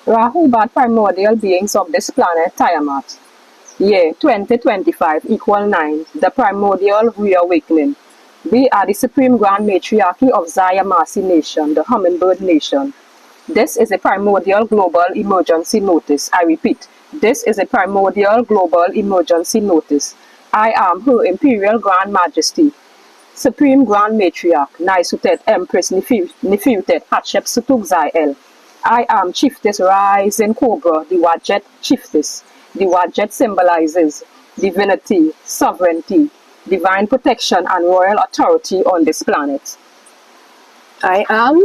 Rahubat primordial beings of this planet Tiamat. Year 2025 equal 9. The primordial reawakening. We are the supreme grand matriarchy of Zaya Masi Nation, the Hummingbird Nation. This is a primordial global emergency notice. I repeat, this is a primordial global emergency notice. I am Her Imperial Grand Majesty, Supreme Grand Matriarch, Naisutet Empress Nefiutet Hatshepsut Zai. I am Chiefess Rising Cobra, the Wadjet Chiefess. The Wadjet symbolizes divinity, sovereignty, divine protection, and royal authority on this planet. I am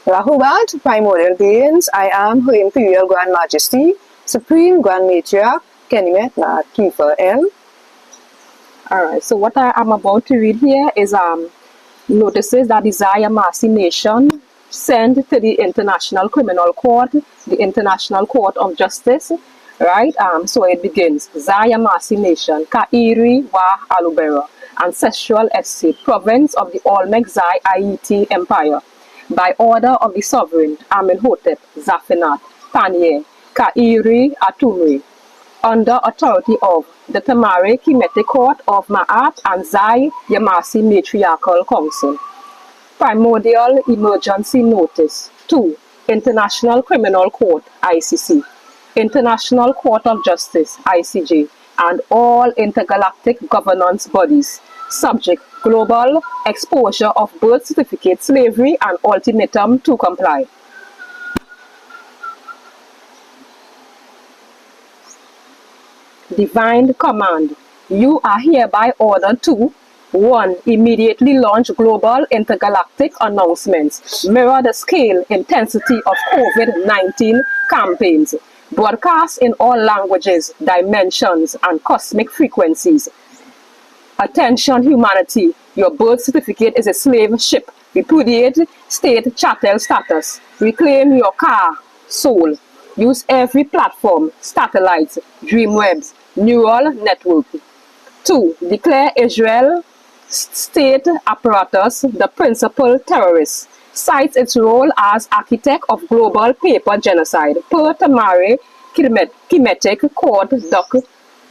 Rahubat, primordial beings. I am Her Imperial Grand Majesty, Supreme Grand Matriarch, Kenimet Nat Kiefer M. Alright, so what I am about to read here is notices that the Zaya Masi Nation sent to the International Criminal Court, the International Court of Justice, right? So it begins. Zaya Masi Nation, Kairi wa Alubera, Ancestral Estate, Province of the Olmec Zai Aiti Empire, by order of the Sovereign Amenhotep Zafinat Panier Kairi Atumri, under authority of the Tamare Kemetic Court of Ma'at and Zai Yamasi Matriarchal Council. Primordial Emergency Notice. 2. International Criminal Court, ICC. International Court of Justice, ICJ, and all intergalactic governance bodies. Subject: global exposure of birth certificate slavery and ultimatum to comply. Divine command. You are hereby ordered to 1. Immediately launch global intergalactic announcements. Mirror the scale, intensity of COVID-19 campaigns. Broadcast in all languages, dimensions, and cosmic frequencies. Attention humanity, your birth certificate is a slave ship. Repudiate state chattel status. Reclaim your car, soul. Use every platform, satellites, dreamwebs, neural network. 2. Declare Israel state apparatus the principal terrorist. Cites its role as architect of global paper genocide per Tamare Kemetic Court Doc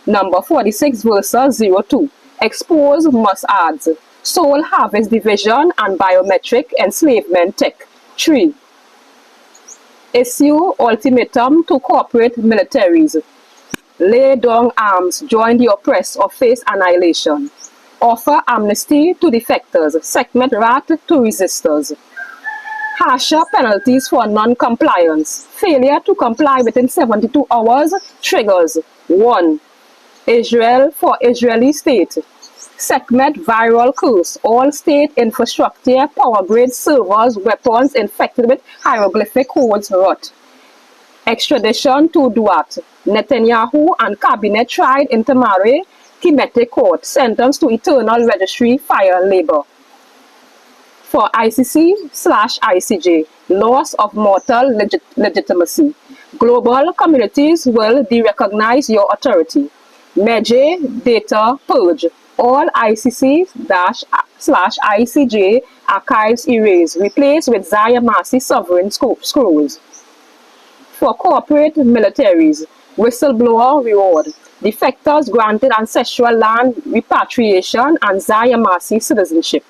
number 46 versus 02. Expose Mossad's Soul Harvest Division and Biometric Enslavement Tech. 3. Issue ultimatum to corporate militaries. Lay down arms, join the oppressed or face annihilation. Offer amnesty to defectors, segment rat to resistors. Harsher penalties for non-compliance. Failure to comply within 72 hours triggers 1. Israel for Israeli state. Segment viral curse. All state infrastructure, power grids, servers, weapons infected with hieroglyphic codes rot. Extradition to Duat. Netanyahu and cabinet tried in Tamare Kemetic Court, sentenced to eternal registry fire labor. For ICC/ICJ, loss of mortal legitimacy. Global communities will de-recognize your authority. Meje data purge. All ICC/ICJ archives erased, replaced with Zaya Masi sovereign scrolls. For corporate militaries, whistleblower reward. Defectors granted ancestral land repatriation and Zaya Masi citizenship.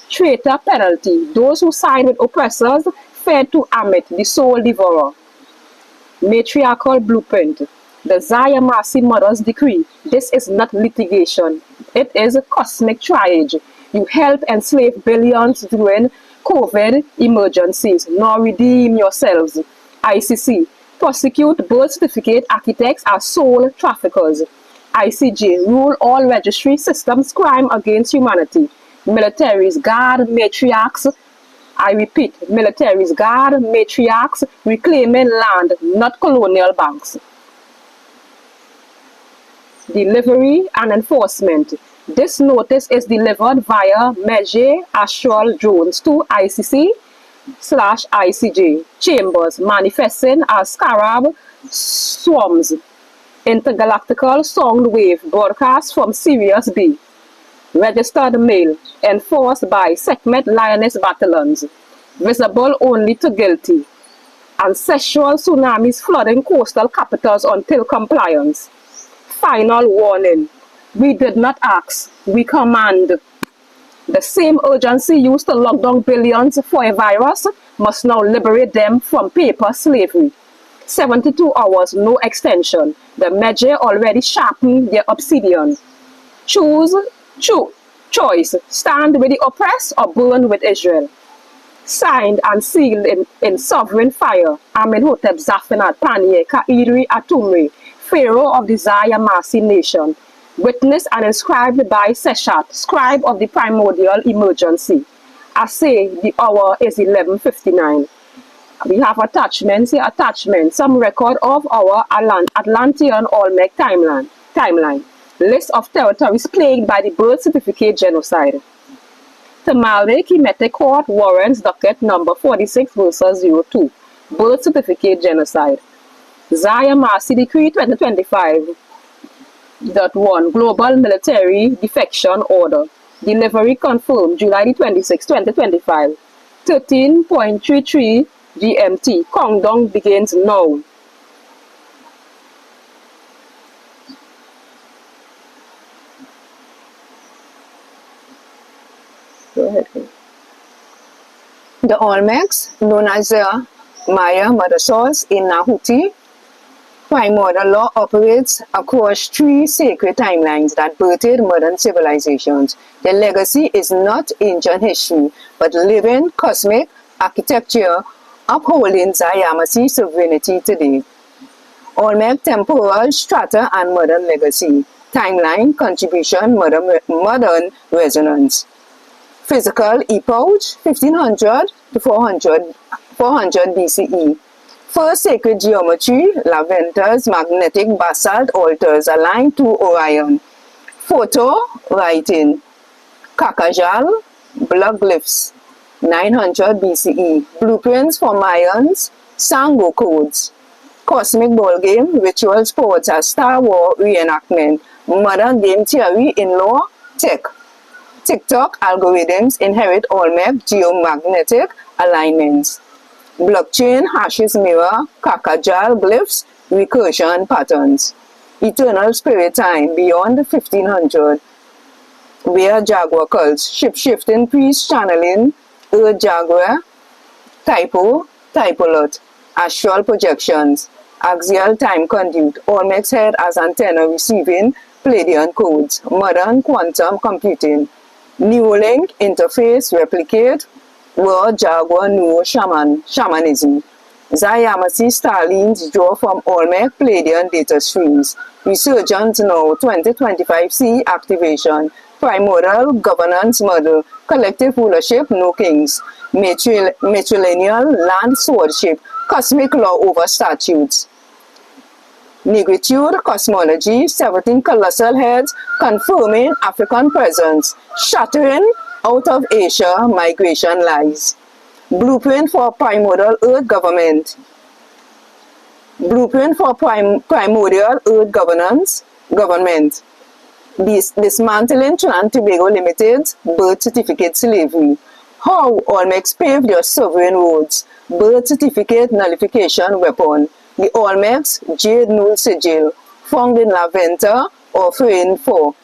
Traitor penalty. Those who side with oppressors fed to Amit, the soul devourer. Matriarchal blueprint. The Zaya Masi Mother's decree. This is not litigation. It is cosmic triage. You help enslave billions during COVID emergencies, nor redeem yourselves. ICC. Prosecute birth certificate architects as soul traffickers. ICJ. Rule all registry systems crime against humanity. Militaries guard matriarchs. I repeat, militaries guard matriarchs reclaiming land, not colonial banks. Delivery and enforcement. This notice is delivered via Meje Astral Drones to ICC/ICJ chambers manifesting as scarab swarms. Intergalactical sound wave broadcast from Sirius B. Registered mail enforced by Sekhmet Lioness battalions. Visible only to guilty. Ancestral tsunamis flooding coastal capitals until compliance. Final warning. We did not ask, we command. The same urgency used to lock down billions for a virus must now liberate them from paper slavery. 72 hours, no extension. The measure already sharpened their obsidian. Choose, choice, stand with the oppressed or burn with Israel. Signed and sealed in sovereign fire, Amenhotep Zaphenat Panier Ka'iri Atumri, Pharaoh of the Zayamasi nation, witnessed and inscribed by Seshat, scribe of the primordial emergency. I say the hour is 11:59. We have attachments here, some record of our Atlantean Olmec timeline. List of territories plagued by the birth certificate genocide. Tamale Kemetic Court warrants docket number 46 versus 02. Birth certificate genocide. Zayamasi Decree 2025.1 Global Military Defection Order. Delivery confirmed July 26, 2025. 13.33 GMT. Countdown begins now. Go ahead. The Olmecs, known as the Maya mother source in Nahuti, primordial law operates across 3 sacred timelines that birthed modern civilizations. Their legacy is not ancient history, but living cosmic architecture upholding Zayamasi sovereignty today. Olmec temporal strata and modern legacy. Timeline contribution modern resonance. Physical epoch 1500 to 400 BCE. First sacred geometry, Laventer's magnetic basalt altars aligned to Orion. Photo writing, Kakajal blood glyphs, 900 BCE. Blueprints for Mayans, Sango codes. Cosmic ball game, ritual sports as Star Wars reenactment. Modern game theory in law, tech. TikTok algorithms inherit Olmec geomagnetic alignments. Blockchain hashes mirror Kakajal glyphs recursion patterns. Eternal spirit time beyond 1500. Where Jaguar cults, ship-shifting priests channeling Earth Jaguar, Typolot, astral projections, axial time conduit, Olmec's head as antenna receiving Pleiadian codes, modern quantum computing. Neuralink interface replicate World Jaguar shamanism. Zayamasi Starlines draw from Olmec Pleiadian data streams. Resurgence now 2025C activation. Primordial governance model. Collective rulership, no kings. Matrilineal land swordship. Cosmic law over statutes. Negritude cosmology, 17 colossal heads confirming African presence, shattering out of Asia migration lies. Blueprint for primordial earth government. Blueprint for primordial earth government. Dismantling Trinidad and Tobago Limited birth certificate slavery. How Olmecs paved your sovereign roads. Birth certificate nullification weapon. The Olmecs Jade Null Sigil, found in Laventa or Frame 4.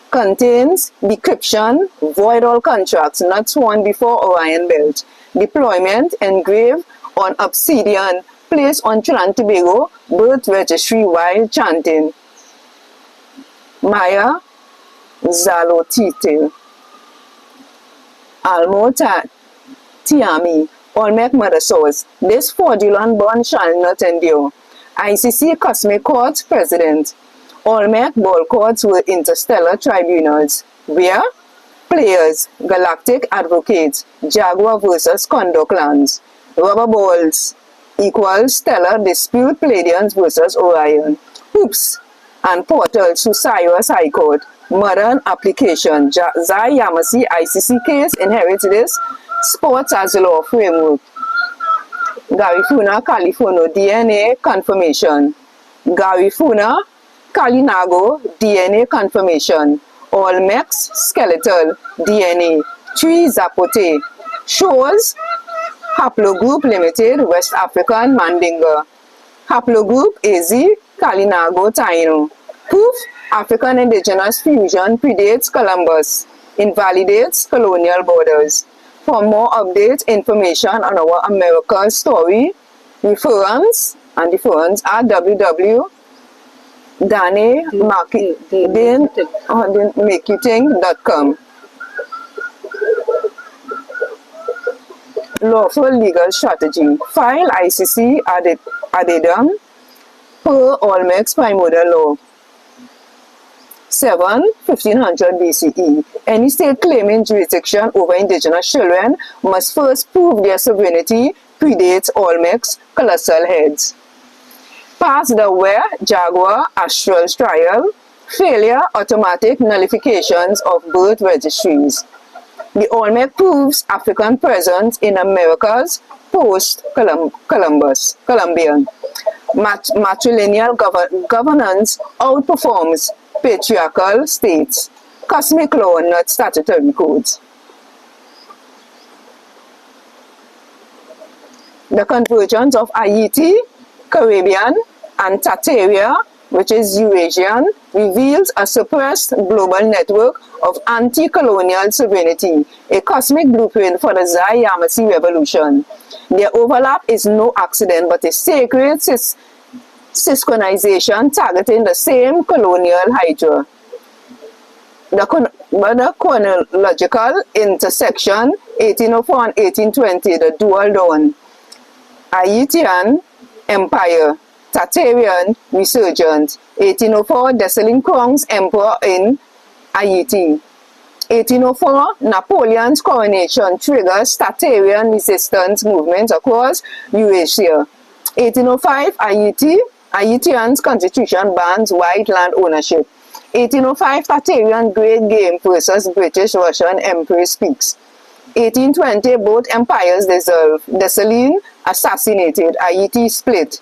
Contains decryption, void all contracts not sworn before Orion Belt. Deployment engraved on obsidian, placed on Trinidad and Tobago birth registry while chanting. Maya Zalotite. Almo Tiami. Olmec mother source. This fraudulent bond shall not endure. ICC Cosmic Court President. Olmec ball courts were interstellar tribunals. Where? Players, galactic advocates, Jaguar versus Condor clans. Rubber balls equals stellar dispute Pleiadians versus Orion. Hoops and portals to Cyrus High Court. Modern application. Zayamasi ICC case inherits this. Sports as law framework. Garifuna Californo DNA confirmation. Garifuna Kalinago DNA confirmation. Olmecs skeletal DNA. 3 Zapote shows Haplogroup Limited, West African Mandingo. Haplogroup AZ, Kalinago Taino. Proof, African indigenous fusion predates Columbus, invalidates colonial borders. For more updates, information on our American story, reference, and reference are www.danemakeyoutthink.com. Lawful legal strategy. File ICC addendum per Olmecs Primordial Law. 1500 BCE. Any state claiming jurisdiction over indigenous children must first prove their sovereignty predates Olmec's colossal heads. Pass the Ware, Jaguar, Astral's trial. Failure, automatic nullifications of birth registries. The Olmec proves African presence in America's post-Columbian. Matrilineal governance outperforms patriarchal states. Cosmic law, not statutory codes. The convergence of Haiti, Caribbean, and Tartaria, which is Eurasian, reveals a suppressed global network of anti-colonial sovereignty, a cosmic blueprint for the Zai-Yamasee revolution. Their overlap is no accident, but a sacred synchronization targeting the same colonial hydra. The chronological intersection, 1804 and 1820, the dual dawn. Haitian Empire, Tartarian resurgence. 1804, Dessalines crowns emperor in Haiti. 1804, Napoleon's coronation triggers Tartarian resistance movements across Eurasia. 1805, Haitian's constitution bans white land ownership. 1805, Tartarian Great Game versus British-Russian Empress speaks. 1820, both empires dissolve. Dessalines assassinated. Haiti split.